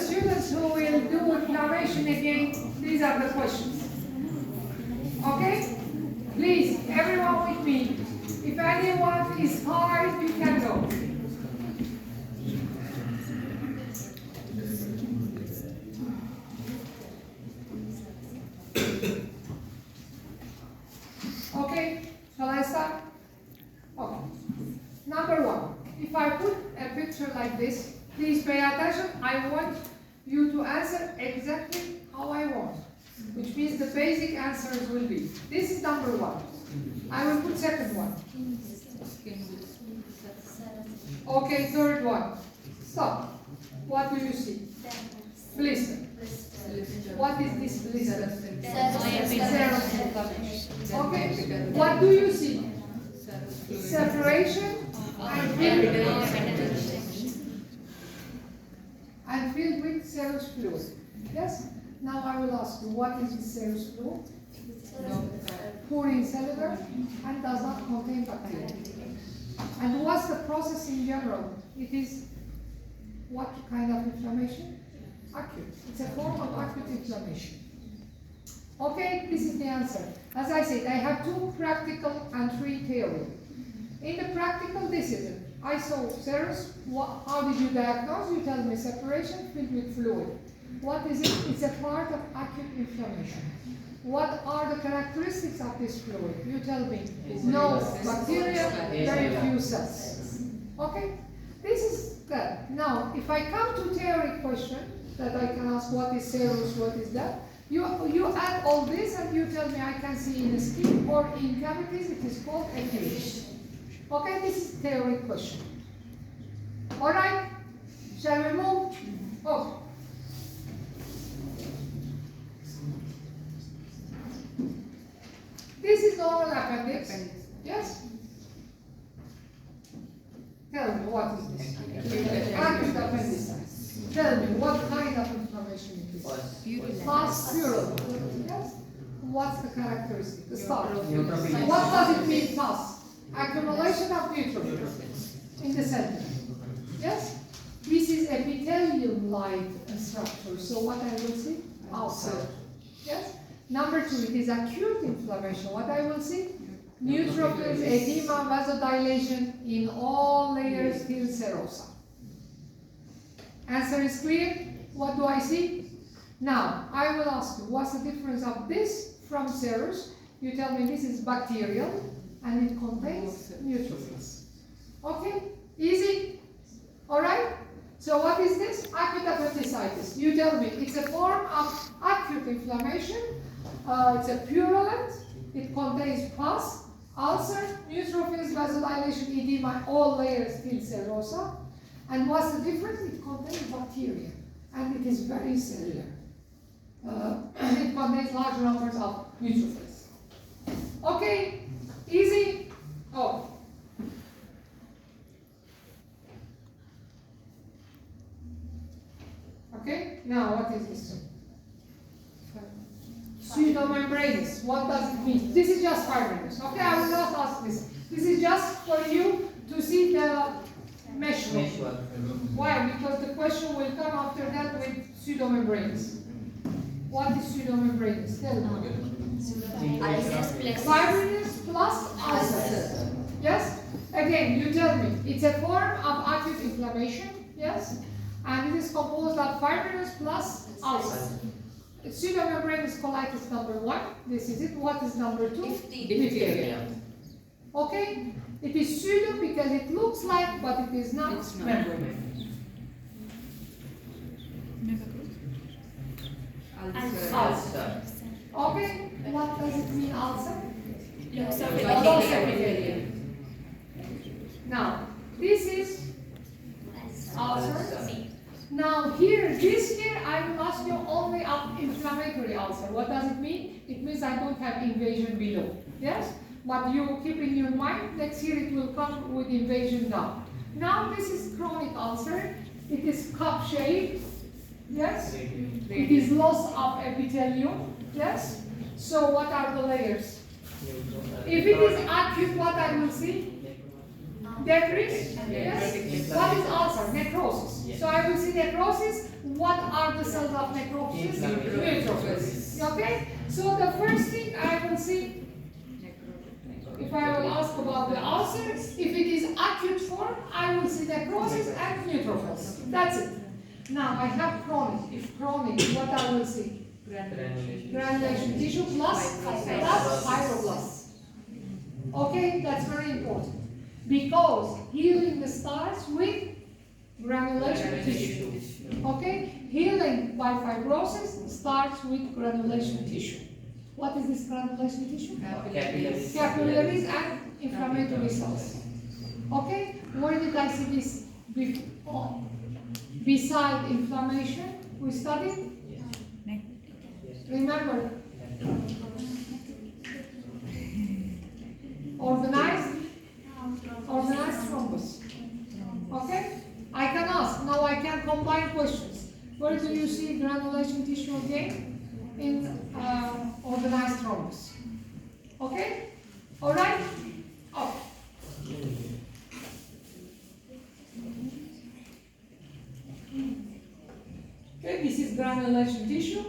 students who will do inflammation again, these are the questions. Okay? Please, everyone with me. If anyone is hard, you can go. Okay, shall I start? Okay. Number one, if I put a picture like this, please pay attention. I want you to answer exactly how I want, which means the basic answers will be. This is number one. I will put second one. Okay, third one. Stop. What do you see? Blister. What is this blister? Okay. What do you see? Separation and filled with serous fluid. Yes? Now I will ask you, what is this serous fluid? Poor in cellular and does not contain bacteria. And what's the process in general? It is what kind of inflammation? Acute. It's a form of acute inflammation. Okay, this is the answer. As I said, I have 2 practical and 3 theory. In the practical, this is it. I saw serous. How did you diagnose? You tell me separation filled with fluid. What is it? It's a part of acute inflammation. What are the characteristics of this fluid? You tell me. No bacteria, very few cells. Okay? This is good. Now, if I come to theory question, that I can ask what is serous, what is that? You add all this and you tell me I can see in the skin or in cavities, it is called acute. Okay, this is theory question. Alright, shall we move? Oh. This is normal appendix. Yes? Tell me, what is this? Acute appendicitis. Tell me, what kind of inflammation it is? Pus, purulent. Yes? What's the characteristic? The start. What does it mean, pus? Accumulation of neutrophils in the center. Yes? This is epithelium-like structure. So what I will see? Ulcer. Yes? Number 2, it is acute inflammation. What I will see? Neutrophils, edema, vasodilation in all layers till serosa. Answer is clear? What do I see? Now, I will ask you, what's the difference of this from serous? You tell me this is bacterial and it contains neutrophils. Okay? Easy? Alright? So what is this? Acute appendicitis. You tell me, it's a form of acute inflammation. It's a purulent. It contains pus, ulcer, neutrophils, vasodilation, edema, all layers till serosa. And what's the difference? It contains bacteria, and it is very cellular. It contains large numbers of neutrophils. Okay, easy? Oh. Okay, now what is this? Pseudomembranous. What does it mean? This is just fibrinous. Okay, I will not ask this. This is just for you to see the mesh work. Why? Because the question will come after that with pseudomembranous. What is pseudomembranous? Tell me. Fibrinous plus ulcer. Yes? Again, you tell me. It's a form of acute inflammation. Yes? And it is composed of fibrinous plus ulcer. Pseudomembranous colitis number 1. This is it. What is number 2? Diphtheria. Okay? It is pseudo because it looks like, but it is not membrane. Ulcer. Okay? What does it mean, ulcer? Loss of epithelium. Now, this is ulcer. Now here, this here, I will ask you only of inflammatory ulcer. What does it mean? It means I don't have invasion below. Yes? But you keep in your mind, next year it will come with invasion down. Now this is chronic ulcer. It is cup shaped. Yes? It is loss of epithelium. Yes? So what are the layers? If it is acute, what I will see? Debris, yes. What is ulcer? Necrosis. Yes. So I will see necrosis. What are the cells of necrosis? Neutrophils. Okay? So the first thing I will see, if I will ask about the ulcer, if it is acute form, I will see necrosis and neutrophils. That's it. Now I have chronic. If chronic, what I will see? Granulation tissue plus fibroblasts. Okay, that's very important. Because healing starts with granulation tissue. Okay, healing by fibrosis starts with granulation tissue. What is this granulation tissue? Capillaries and inflammatory cells. Okay, where did I see this before? Beside inflammation, we studied? Remember? Organized thrombus. Okay? I can ask. Now I can combine questions. Where do you see granulation tissue again? In organized thrombus. Okay? Alright? Oh. Okay, this is granulation tissue.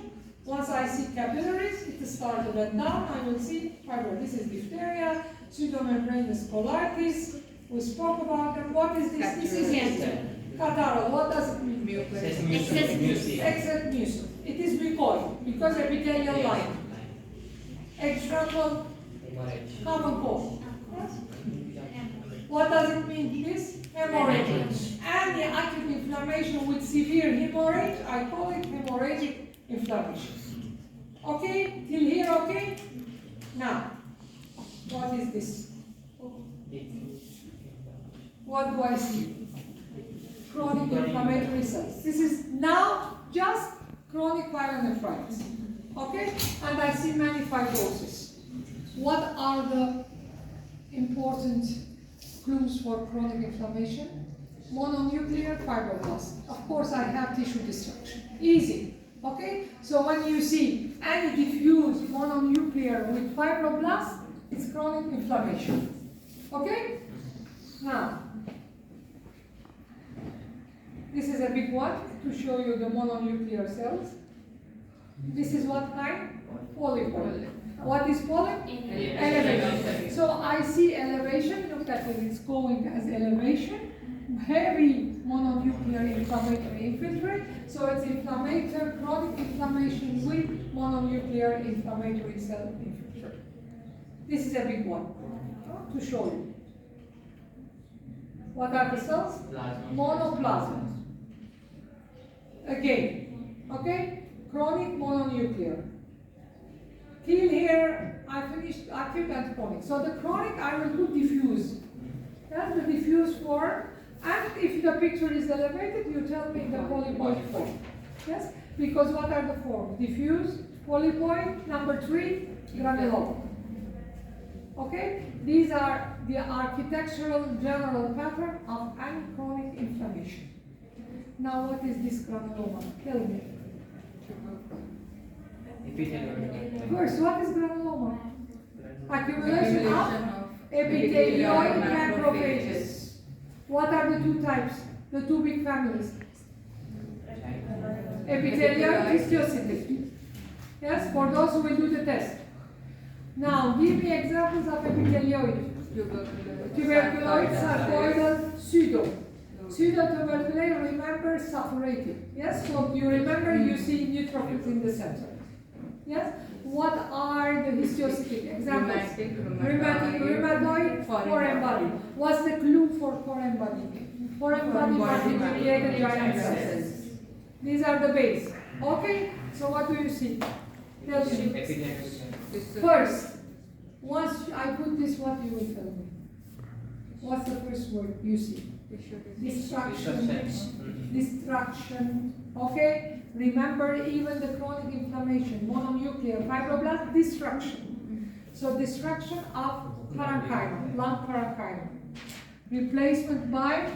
Once I see capillaries, it starts to bend down. I will see fibro. This is diphtheria, pseudomembranous colitis. We spoke about them. What is this? This is catarrh. What does it mean? Excess mucus. It is mucoid because epithelial line. External common cold. What does it mean? This hemorrhage. And the acute inflammation with severe hemorrhage, I call it hemorrhagic inflammation. Okay? Till here, okay? Now, what is this? What do I see? Chronic inflammatory cells. This is now just chronic pyelonephritis. Okay? And I see many fibrosis. What are the important clues for chronic inflammation? Mononuclear fibroblasts. Of course, I have tissue destruction. Easy. Okay? So when you see any diffuse mononuclear with fibroblasts, it's chronic inflammation. Okay? Now, this is a big one to show you the mononuclear cells. This is what kind? Polypoid. What is polyp? Elevation. So I see elevation. Look at it. It's going as elevation. Heavy mononuclear inflammatory infiltrate. So it's inflammatory, chronic inflammation with mononuclear inflammatory cell infiltrate. This is a big one to show you. What are the cells? Monoplasma. Again, okay? Chronic mononuclear. Till here, I finished acute and chronic. So the chronic, I will put diffuse. That's the diffuse form. And if the picture is elevated, you tell me the polypoid form. Yes? Because what are the forms? Diffuse, polypoid, number 3, granuloma. Okay? These are the architectural general pattern of any chronic inflammation. Now what is this granuloma? Tell me. First, what is granuloma? Accumulation of epithelioid macrophages. What are the two types? The two big families? Epithelioid, histiocytic. Yes, for those who will do the test. Now, give me examples of epithelioid. Tuberculoid, sarcoidal, pseudo. Pseudotuberculoid, remember, suppurated. Yes, so you remember you see neutrophils in the center. Yes? What are the histiocytic examples? Rheumatic, rheumatoid, foreign body. What's the clue for foreign body? Foreign body mediated giant cells. These are the base. Okay? So what do you see? Tell me. First, once I put this, what you will tell me? What's the first word you see? Destruction. Destruction. Okay? Remember, even the chronic inflammation, mononuclear fibroblast, destruction. So destruction of parenchyma, lung parenchyma. Replacement by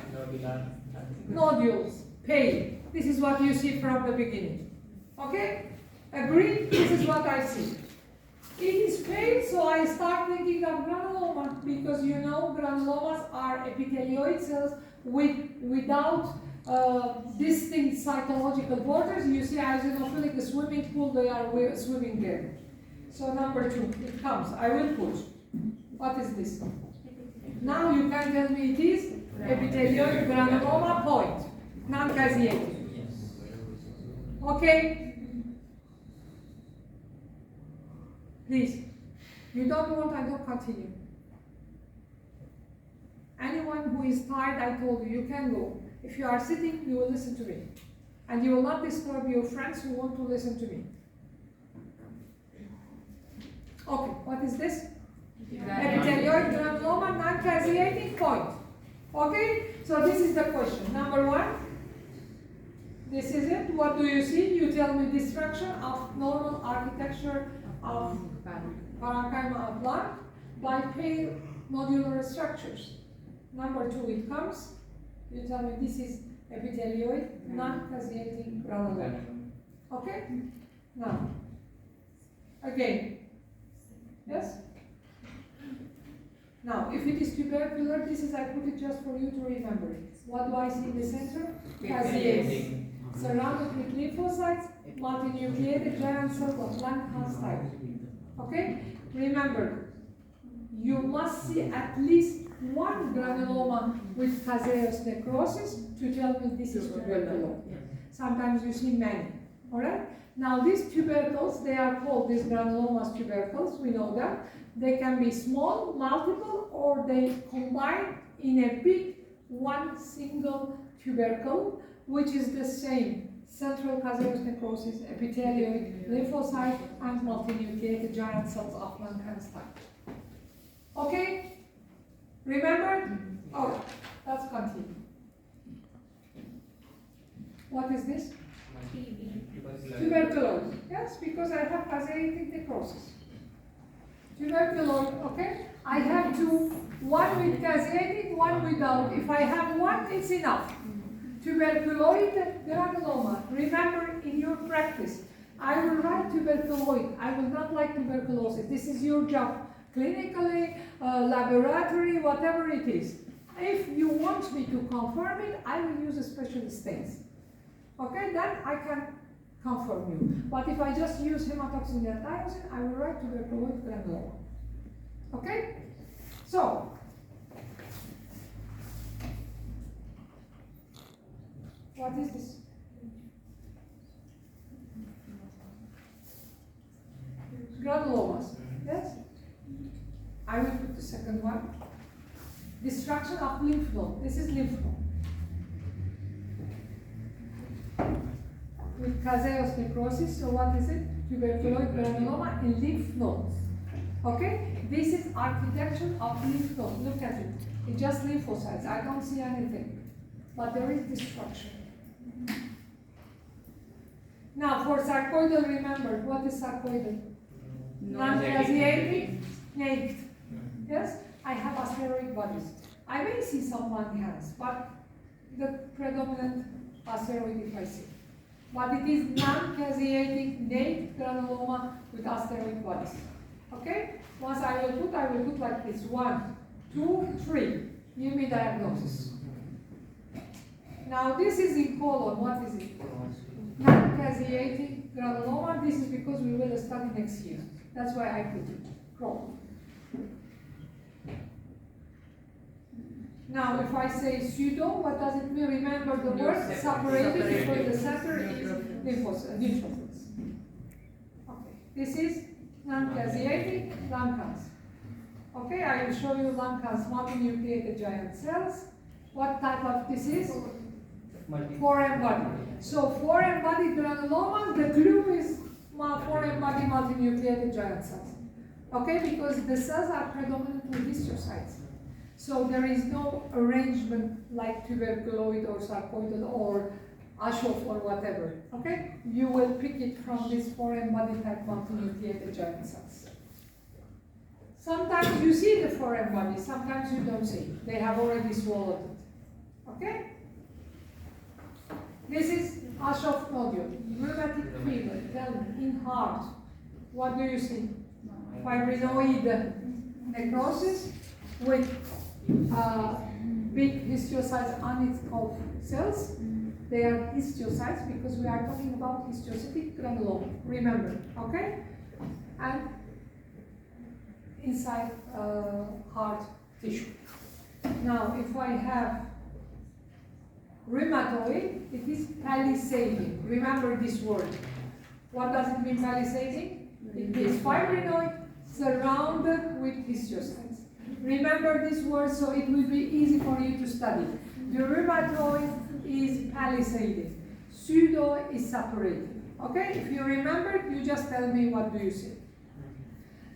nodules, pain. This is what you see from the beginning. Okay? Agree? This is what I see. It is pale, so I start thinking of granuloma because you know granulomas are epithelioid cells without distinct cytological borders. You see eosinophilic a swimming pool, they are swimming there. So number 2, it comes. I will put. What is this? Now you can tell me it is epithelioid granuloma point, non-caseated. Okay? Please. You don't want, I don't continue. Anyone who is tired, I told you, you can go. If you are sitting, you will listen to me. And you will not disturb your friends who want to listen to me. Okay, what is this? Epithelioid granuloma, non-caseating point. Okay, so this is the question. Number 1, this is it. What do you see? You tell me destruction of normal architecture of parenchyma of lung by pale nodular structures. Number 2, it comes. You tell me this is epithelioid, non-caseating granuloma. Okay? Now, again. Yes? Now, if it is tubercular, this is, I put it just for you to remember it. What do I see in the center? Caseates. Surrounded with lymphocytes, multinucleated giant cells of Langhans type. Okay? Remember, you must see at least one granuloma with caseous necrosis to tell me this is tubercular. Sometimes you see many. Alright? Now these tubercles, they are called, these granulomas tubercles, we know that. They can be small, multiple, or they combine in a big, one single tubercle, which is the same. Central caseous necrosis, epithelioid, lymphocyte, and multinucleated giant cells of Langhans type. Okay? Remember? Oh, let's continue. What is this? Tuberculosis. Yes, because I have caseatic necrosis. Tuberculosis, okay? I have two, one with caseatic, one without. If I have one, it's enough. Tuberculoid granuloma. Remember in your practice, I will write tuberculoid. I will not like tuberculosis. This is your job. Clinically, laboratory, whatever it is. If you want me to confirm it, I will use a special stains. Okay, then I can confirm you. But if I just use hematoxin and diosine, I will write tuberculoid granuloma. Okay? So, what is this? Granulomas. Yes? I will put the second one. Destruction of lymph node. This is lymph node. With caseous necrosis, so what is it? Tuberculoid granuloma in lymph nodes. Okay? This is architecture of lymph node. Look at it. It's just lymphocytes. I don't see anything. But there is destruction. Now, for sarcoidal, remember, what is sarcoidal? Non-caseatic, naked. Yes? I have asteroid bodies. I may see some Langhans, but the predominant asteroid if I see. But it is non-caseatic, naked granuloma with asteroid bodies. Okay? Once I will put like this. 1, 2, 3. Give me diagnosis. Now this is in colon. What is it? Non-caseatic granuloma. This is because we will study next year. That's why I put it. Colon. Now, if I say pseudo, what does it mean? Remember the word separated because the center is lymphocytes. Okay, this is non-caseatic Langhans. Okay, I will show you Langhans multinucleated giant cells. What type of this is? Foreign body. So foreign body granuloma, the clue is foreign body multinucleated giant cells. Okay, because the cells are predominantly histiocytes. So there is no arrangement like tuberculoid or sarcoidal or Aschoff or whatever. Okay? You will pick it from this foreign body type multinucleated giant cells. Sometimes you see the foreign body, sometimes you don't see it. They have already swallowed it. Okay? This is Aschoff nodule, rheumatic fever, tell me, in heart. What do you see? fibrinoid necrosis with big histiocytes on its of cells. They are histiocytes because we are talking about histiocytic granuloma. Remember, okay? And inside heart tissue. Now, if I have rheumatoid, it is palisading. Remember this word. What does it mean, palisading? It is fibrinoid surrounded with histiocytes. Remember this word so it will be easy for you to study. The rheumatoid is palisading. Pseudo is separated. Okay? If you remember, you just tell me what do you see.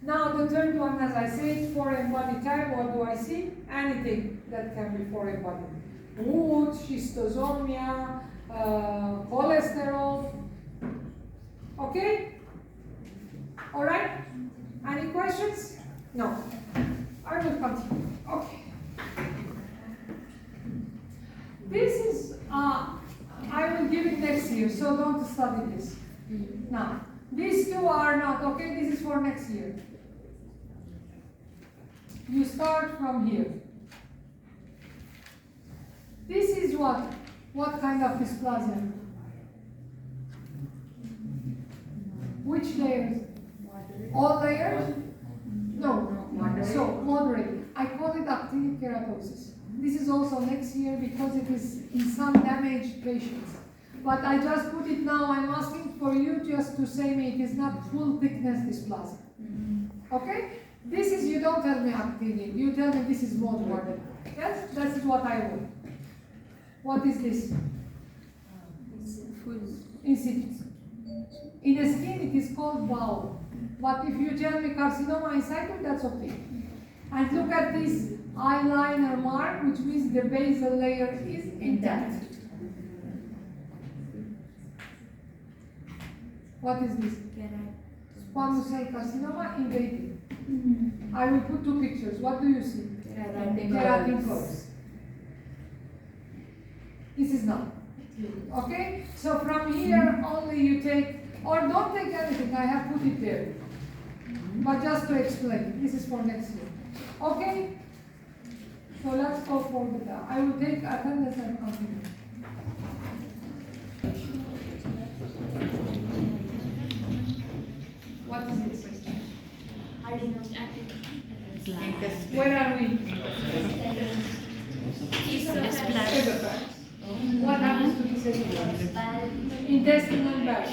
Now the third one, as I said, foreign body type, what do I see? Anything that can be foreign body. Wound, schistosomia, cholesterol. Okay? Alright? Any questions? No. I will continue. Okay. This is, I will give it next year, so don't study this. Now, these two are not, okay? This is for next year. You start from here. This is what? What kind of dysplasia? Which layers? All layers? No. Moderate. So, moderate. I call it actinic keratosis. This is also next year because it is in some damaged patients. But I just put it now. I'm asking for you just to say me it is not full thickness dysplasia. Okay? This is, you don't tell me actinic. You tell me this is moderate. Yes? That is what I want. What is this? Insidious. In the skin, it is called bowel. But if you tell me carcinoma in situ, that's okay. And look at this eyeliner mark, which means the basal layer is intact. What is this? Squamous cell carcinoma invading. I will put two pictures. What do you see? Keratin curves. This is not. Okay? So from here only you take, or don't take anything, I have put it there. But just to explain, this is for next year. Okay? So let's go forward now. I will take attendance and continue. What is this? Where are we? Esophagus. What happens to this esophagus? Intestinal bag.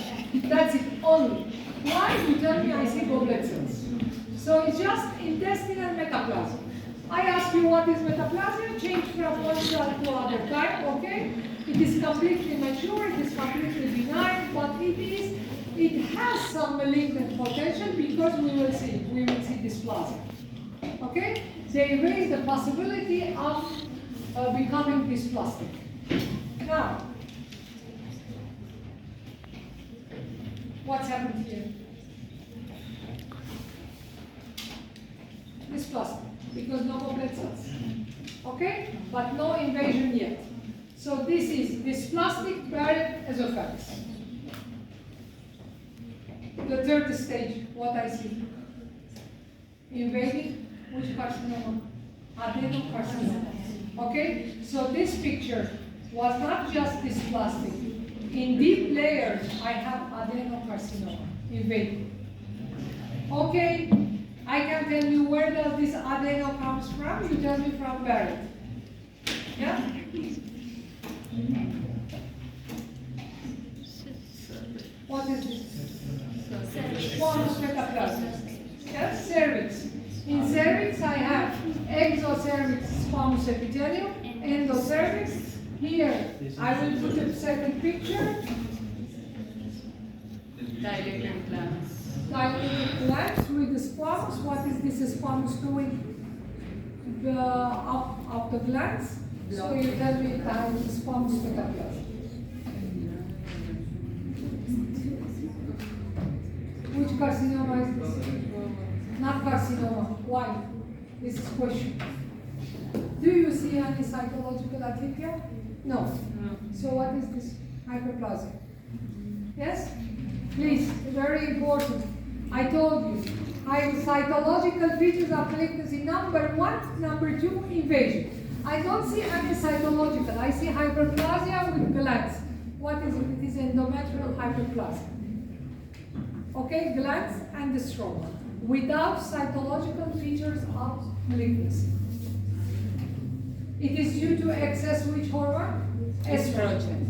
That's it, only. Why? You tell me I see goblet cells. So it's just intestinal metaplasm. I ask you what is metaplasm, change from one cell to other type, okay? It is completely mature, it is completely benign, but it has some malignant potential because we will see dysplasia. Okay? They raise the possibility of becoming dysplastic. Now, what's happened here? Dysplastic, because no goblet cells. Okay? But no invasion yet. So this is dysplastic Barrett esophagus. The third stage, what I see? Invading, which carcinoma? Adenocarcinoma. Okay? So this picture was not just dysplastic. In deep layers, I have adenocarcinoma invading. Okay, I can tell you where does this adeno comes from. You tell me from Barrett. Yeah? What is this? Squamous metaplasm. Yes, cervix. In cervix, I have exocervix squamous epithelium, endocervix. Here, I will put a second picture. Dilated glands. Dilated glands with the squamous. What is this squamous doing? Up of the glands. So you tell me that is squamous metaplasm. Which carcinoma is this? Not carcinoma. Why? This is question. Do you see any cytological atypia? No. So what is this? Hyperplasia. Yes? Please, very important. I told you, Cytological features of malignancy. Number 1, number 2, invasion. I don't see any cytological. I see hyperplasia with glands. What is it? It is endometrial hyperplasia. Okay, glands and the stroma. Without cytological features of malignancy. It is due to excess which hormone? Estrogen.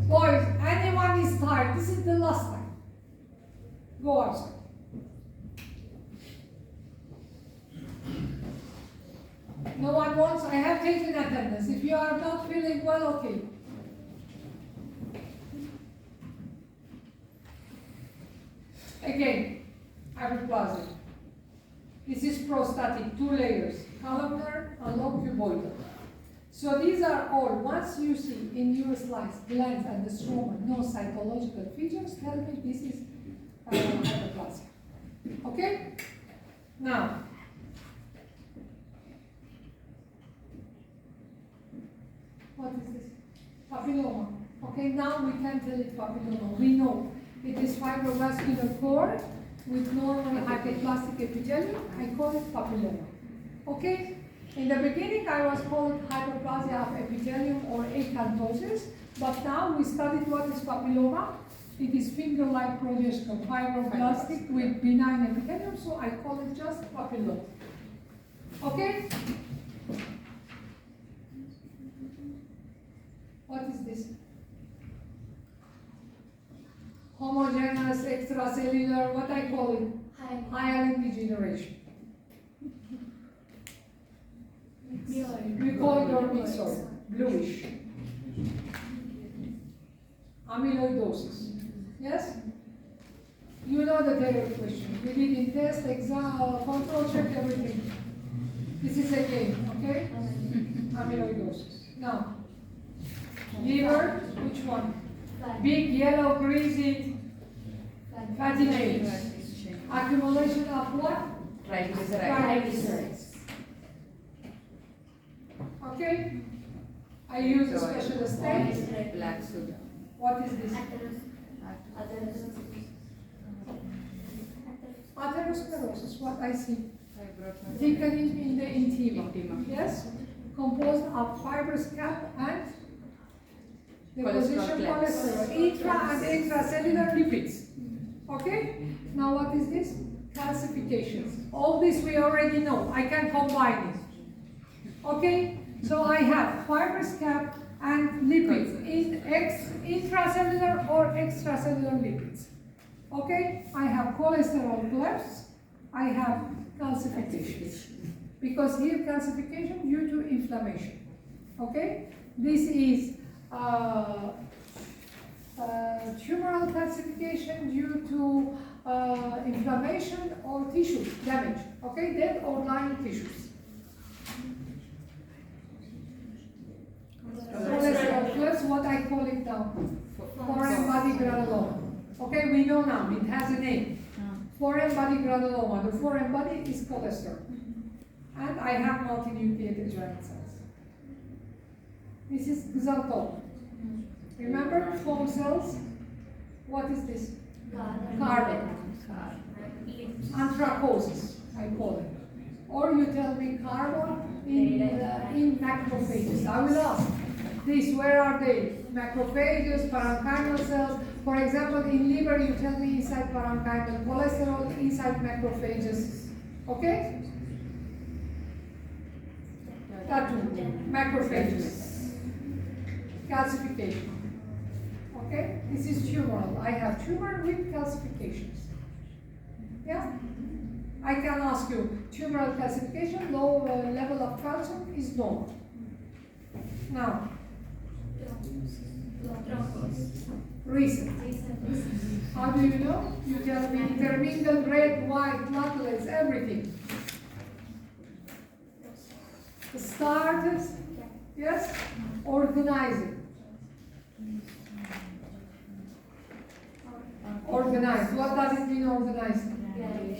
Boys, anyone is tired? This is the last time. Go outside. No one wants? I have taken attendance. If you are not feeling well, okay. Again, hyperplasia. This is prostatic, 2 layers, columnar and locuboidal. So these are all, once you see in your slides, glands and the stroma, no cytological features, tell me this is hyperplasia. Okay? Now, what is this? Papilloma. Okay, now we can tell it papilloma. We know it is fibrovascular core with normal hypoplastic epithelium. I call it papilloma. Okay? In the beginning, I was called hyperplasia of epithelium or acanthosis, but now we studied what is papilloma. It is finger-like progesterone, fibroblastic with benign epithelium, so I call it just papilloma. Okay? What is this? Homogeneous extracellular, what I call it? Hyaline degeneration. We call it or mixoid, bluish. Amyloidosis. Yes? You know the Taylor question. We did in test, exam, control check, everything. This is a game, okay? Amyloidosis. Now, liver, which one? Big, yellow, greasy, fatty chains. Accumulation of what? Triglycerides. Okay? I use a special state. Black soda. What is this? Atherosclerosis, what I see. Thickening in the intima. Yes? Composed of fibrous cap and deposition cholesterol, intra and intracellular lipids. Okay? Now what is this? Calcifications. All this we already know. I can combine it. Okay? So I have fibrous cap and lipids in intracellular or extracellular lipids. Okay? I have cholesterol clefts. I have calcifications. Because here calcification due to inflammation. Okay? This is tumoral calcification due to inflammation or tissue damage. Okay? Dead or dying tissues. Cholesterol clefts, what I call it now? Foreign body granuloma. Okay, we know now, it has a name. Foreign body granuloma. The foreign body is cholesterol. And I have multinucleated giant cells. This is xanthoma. Remember foam cells? What is this? Carbon. Anthracosis, I call it. Or you tell me carbon in macrophages. I will ask this, where are they? Macrophages, parenchymal cells. For example, in liver, you tell me inside parenchymal, cholesterol inside macrophages. Okay? That one, macrophages. Calcification. Okay? This is tumoral. I have tumor with calcifications. Yeah? I can ask you, tumoral calcification, low level of calcium is normal. Now, recent. How do you know? You tell me intermingled red, white, platelets, everything. Starters, yes? Organizing. Organized. What does it mean organizing?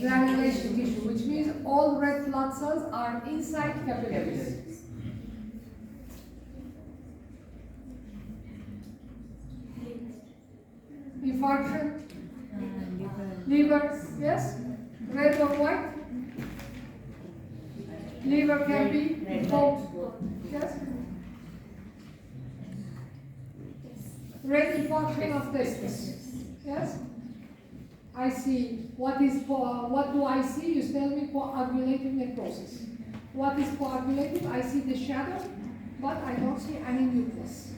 Granulation tissue, which means all red blood cells are inside capillaries. Infarction, liver, yes? Red or white? Liver can be both. Yes? Red function of testis. Yes? I see. What do I see? You tell me coagulative necrosis. What is coagulative? I see the shadow, but I don't see any nucleus.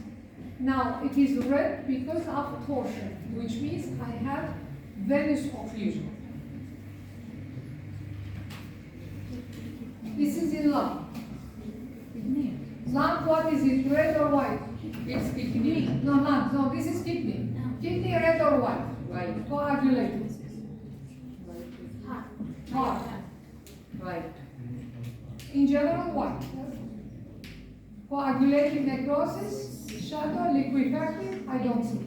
Now, it is red because of torsion, which means I have venous occlusion. This is in lung. Lung, what is it, red or white? It's kidney. No, lung, no, this is kidney. Kidney, red or white? White. Coagulated. Heart. White. In general, white. Coagulating necrosis, shadow, liquefactive, I don't see.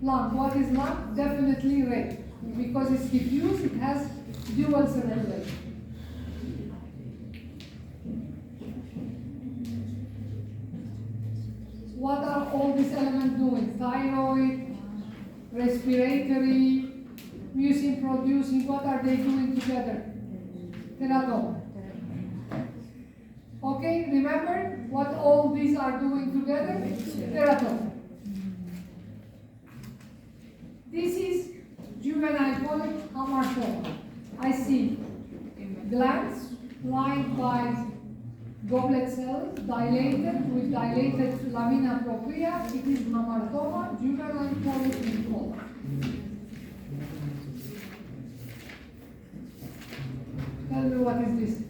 Lung, what is lung? Definitely red. Because it's diffuse, it has dual circulation. What are all these elements doing? Thyroid, respiratory, mucin producing, what are they doing together? Teratoma. Okay, remember what all these are doing together? Teratoma. This is juvenile polyp hamartoma. I see glands lined by goblet cells, dilated with dilated lamina propria. It is hamartoma, juvenile polyp in colon. Tell me what is this?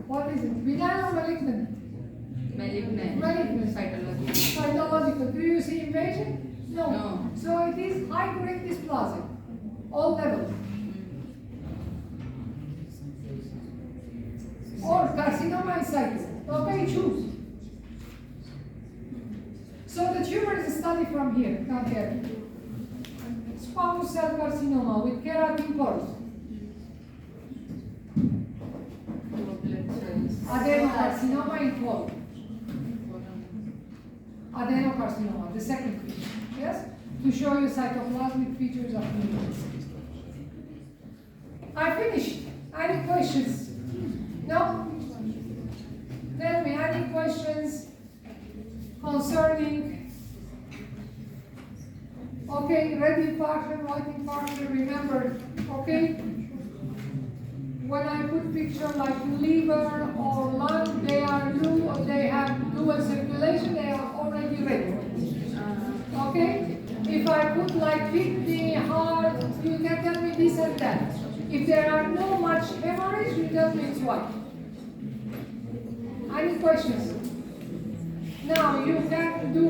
What is it? Benign or malignant? Malignant. Malignant. Cytological. Cytological. Do you see invasion? No. No. So it is high-grade dysplasia. All levels. Or carcinoma in situ. Okay, choose. So the tumor is studied from here. Come here. Squamous cell carcinoma with keratin curves. Adenocarcinoma in colon. Adenocarcinoma, the second feature. Yes? To show you cytoplasmic features of the tumor. I finished. Any questions? No? Tell me, any questions concerning? Okay, red infarction, white infarction, remember, okay? When I put picture like liver or lung, they are blue, or they have dual circulation, they are already red. Okay? If I put like kidney, heart, you can tell me this and that. If there are no much hemorrhage, you tell me it's white. Any questions? Now you can do